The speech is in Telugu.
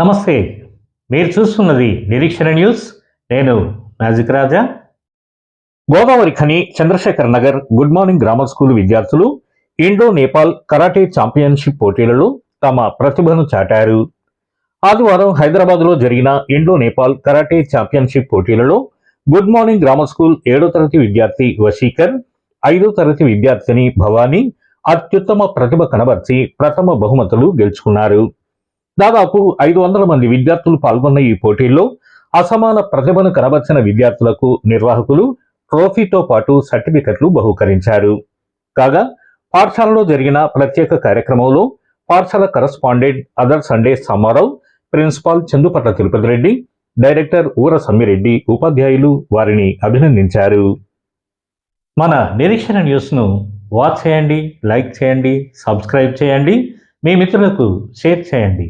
నమస్తే. మీరు చూస్తున్నది నిరీక్షణ న్యూస్. నేను magic Raja. Godavarikhani Chandrashekar Nagar good morning grammar school విద్యార్థులు ఇండో నేపాల్ కరాటే ఛాంపియన్షిప్ పోటీలలో తమ ప్రతిభను చాటారు. ఆదివారం హైదరాబాద్లో జరిగిన ఇండో నేపాల్ కరాటే ఛాంపియన్షిప్ పోటీలలో గుడ్ మార్నింగ్ గ్రామర్ స్కూల్ 7వ తరగతి విద్యార్థి వశీకర్, 5వ తరగతి విద్యార్థిని భవానీ అత్యుత్తమ ప్రతిభ కనబర్చి ప్రథమ బహుమతులు గెలుచుకున్నారు. దాదాపు 500 మంది విద్యార్థులు పాల్గొన్న ఈ పోటీల్లో అసమాన ప్రతిభను కనబర్చిన విద్యార్థులకు నిర్వాహకులు ట్రోఫీతో పాటు సర్టిఫికెట్లు బహూకరించారు. కాగా పాఠశాలలో జరిగిన ప్రత్యేక కార్యక్రమంలో పాఠశాల correspondent other Sunday Sammarao, principal Chandupatla Tirupati Reddy, director ఊర సమ్మిరెడ్డి, ఉపాధ్యాయులు వారిని అభినందించారు. మన నిరీక్షణ న్యూస్ను వాచ్ చేయండి, లైక్ చేయండి, సబ్స్క్రైబ్ చేయండి, మీ మిత్రులకు షేర్ చేయండి.